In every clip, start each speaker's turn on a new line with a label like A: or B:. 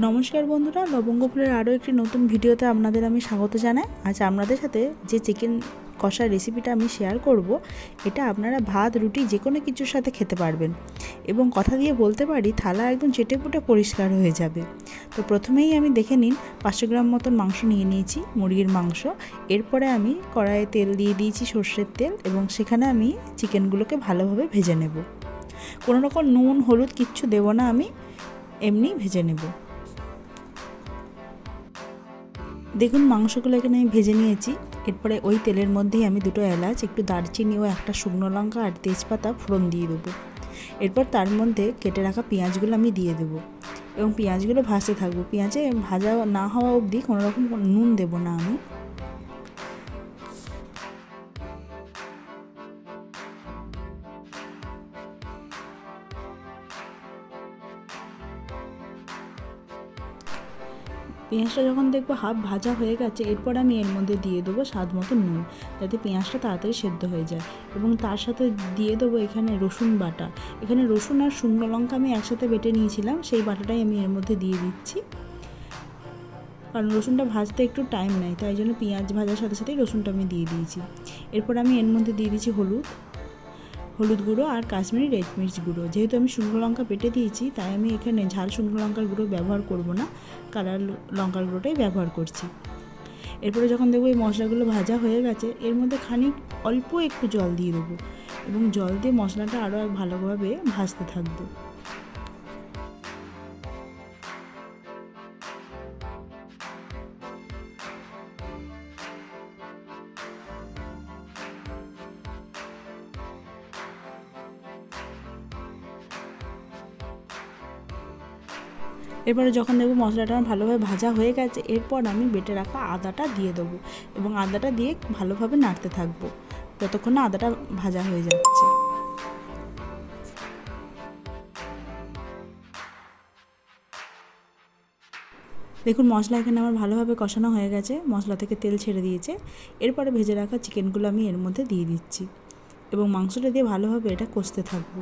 A: নমস্কার বন্ধুরা, লবঙ্গ ফুলের আরও একটি নতুন ভিডিওতে আপনাদের আমি স্বাগত জানাই। আজ আপনাদের সাথে যে চিকেন কষার রেসিপিটা আমি শেয়ার করব, এটা আপনারা ভাত রুটি যে কোনো কিছুর সাথে খেতে পারবেন এবং কথা দিয়ে বলতে পারি থালা একদম চেটেপুটে পরিষ্কার হয়ে যাবে। তো প্রথমেই আমি দেখে নিন 500 গ্রাম মতন মাংস নিয়ে নিয়েছি, মুরগির মাংস। এরপরে আমি কড়াইয়ে তেল দিয়ে দিয়েছি, সর্ষের তেল, এবং সেখানে আমি চিকেনগুলোকে ভালোভাবে ভেজে নেব। কোনো রকম নুন হলুদ কিচ্ছু দেব না, আমি এমনি ভেজে নেব। দেখুন মাংসগুলো এখানে আমি ভেজে নিয়েছি। এরপরে ওই তেলের মধ্যেই আমি 2টো এলাচ, একটু দারচিনি ও একটা শুকনো লঙ্কা আর তেজপাতা ফোড়ন দিয়ে দেবো। এরপর তার মধ্যে কেটে রাখা পেঁয়াজগুলো আমি দিয়ে দেবো এবং পেঁয়াজগুলো ভাজতে থাকবো। পেঁয়াজে ভাজা না হওয়া অবধি কোনো রকম নুন দেবো না আমি। পেঁয়াজটা যখন দেখবো হাফ ভাজা হয়ে গেছে, এরপর আমি এর মধ্যে দিয়ে দেবো স্বাদ মতো নুন, যাতে পেঁয়াজটা তাড়াতাড়ি সেদ্ধ হয়ে যায়। এবং তার সাথে দিয়ে দেবো এখানে রসুন বাটা। এখানে রসুন আর শুকনো লঙ্কা আমি একসাথে বেটে নিয়েছিলাম, সেই বাটাটাই আমি এর মধ্যে দিয়ে দিচ্ছি। কারণ রসুনটা ভাজতে একটু টাইম নেয়, তাই জন্য পেঁয়াজ ভাজার সাথে সাথেই রসুনটা আমি দিয়ে দিয়েছি। এরপর আমি এর মধ্যে দিয়ে দিচ্ছি হলুদ গুঁড়ো আর কাশ্মীরি রেড মির্চ গুঁড়ো। যেহেতু আমি শুকনো লঙ্কা বেটে দিয়েছি, তাই আমি এখানে ঝাল শুকনো লঙ্কার গুঁড়ো ব্যবহার করব না, কালার লঙ্কার গুঁড়োটাই ব্যবহার করছি। এরপরে যখন দেখবো এই মশলাগুলো ভাজা হয়ে গেছে, এর মধ্যে অল্প একটু জল দিয়ে দেবো এবং জল দিয়ে মশলাটা আরও ভালোভাবে ভাজতে থাকবো। এরপরে যখন দেখবো মশলাটা আমার ভালোভাবে ভাজা হয়ে গেছে, এরপর আমি বেটে রাখা আদাটা দিয়ে দেবো এবং আদাটা দিয়ে ভালোভাবে নাড়তে থাকবো যতক্ষণ না আদাটা ভাজা হয়ে যাচ্ছে। দেখুন মশলা এখানে আমার ভালোভাবে কষানো হয়ে গেছে, মশলা থেকে তেল ছেড়ে দিয়েছে। এরপরে ভেজে রাখা চিকেনগুলো আমি এর মধ্যে দিয়ে দিচ্ছি এবং মাংসটা দিয়ে ভালোভাবে এটা কষতে থাকবো।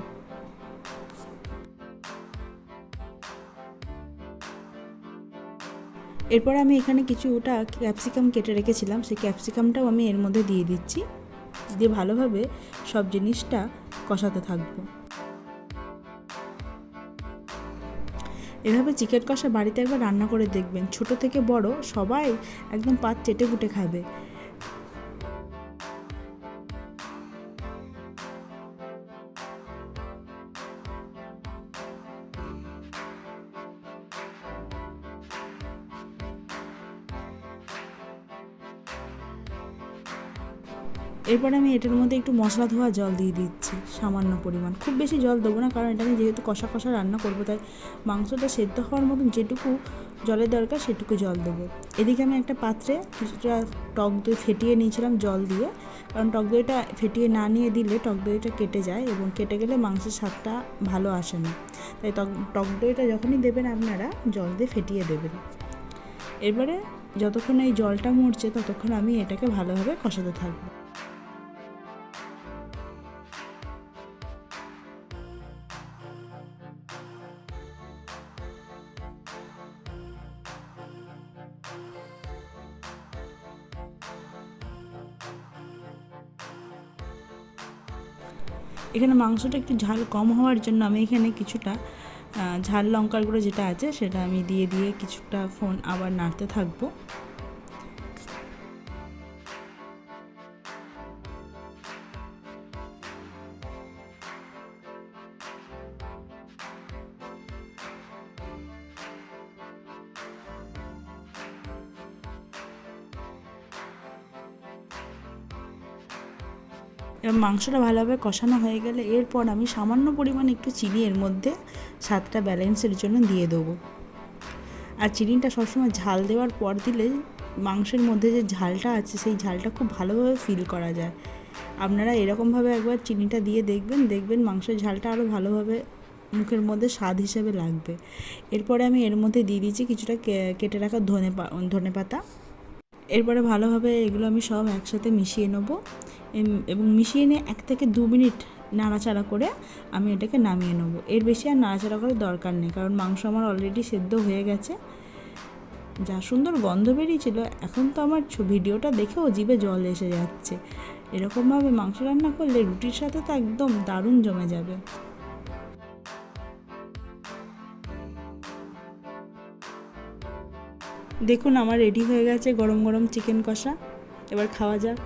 A: এরপর আমি এখানে কিছুটা ক্যাপসিকাম কেটে রেখেছিলাম, সেই ক্যাপসিকামটাও আমি এর মধ্যে দিয়ে দিচ্ছি, দিয়ে ভালোভাবে সব জিনিসটা কষাতে থাকবো। এভাবে চিকেন কষা বাড়িতে একবার রান্না করে দেখবেন, ছোট থেকে বড় সবাই একদম পাত চেটে পুটে খাবে। এরপরে আমি এটার মধ্যে একটু মশলা ধোয়া জল দিয়ে দিচ্ছি, সামান্য পরিমাণ, খুব বেশি জল দেবো না, কারণ এটা আমি যেহেতু কষা কষা রান্না করবো, তাই মাংসটা সেদ্ধ হওয়ার মতন যেটুকু জলের দরকার সেটুকু জল দেবো। এদিকে আমি একটা পাত্রে কিছুটা টক দই ফেটিয়ে নিয়েছিলাম জল দিয়ে, কারণ টক দইটা ফেটিয়ে না নিয়ে দিলে টক দইটা কেটে যায় এবং কেটে গেলে মাংসের স্বাদটা ভালো আসে না, তাই টক দইটা যখনই দেবেন আপনারা জল দিয়ে ফেটিয়ে দেবেন। এবারে যতক্ষণ এই জলটা মরছে ততক্ষণ আমি এটাকে ভালোভাবে কষাতে থাকবো। এখানে মাংসটা একটু ঝাল কম হওয়ার জন্য আমি এখানে কিছুটা ঝাল লঙ্কার গুঁড়ো যেটা আছে সেটা আমি দিয়ে কিছুটাক্ষণ আবার নাড়তে থাকবো। এবার মাংসটা ভালোভাবে কষানো হয়ে গেলে এরপর আমি সামান্য পরিমাণে একটু চিনি এর মধ্যে স্বাদটা ব্যালেন্সের জন্য দিয়ে দেবো। আর চিনিটা সবসময় ঝাল দেওয়ার পর দিলে মাংসের মধ্যে যে ঝালটা আছে সেই ঝালটা খুব ভালোভাবে ফিল করা যায়। আপনারা এরকমভাবে একবার চিনিটা দিয়ে দেখবেন মাংসের ঝালটা আরও ভালোভাবে মুখের মধ্যে স্বাদ হিসেবে লাগবে। এরপরে আমি এর মধ্যে দিয়ে দিয়েছি কিছুটা কেটে রাখা ধনেপাতা। এরপরে ভালোভাবে এগুলো আমি সব একসাথে মিশিয়ে নেব এবং মিশিয়ে নিয়ে 1 থেকে 2 মিনিট নাড়াচাড়া করে আমি এটাকে নামিয়ে নেবো। এর বেশি আর নাড়াচাড়া করার দরকার নেই, কারণ মাংস আমার অলরেডি সেদ্ধ হয়ে গেছে। যা সুন্দর গন্ধ বেরিয়েছিল, এখন তো আমার ভিডিওটা দেখেও জিভে জল এসে যাচ্ছে। এরকমভাবে মাংস রান্না করলে রুটির সাথে তো একদম দারুণ জমে যাবে। দেখুন আমার রেডি হয়ে গেছে গরম গরম চিকেন কষা। এবার খাওয়া যাক।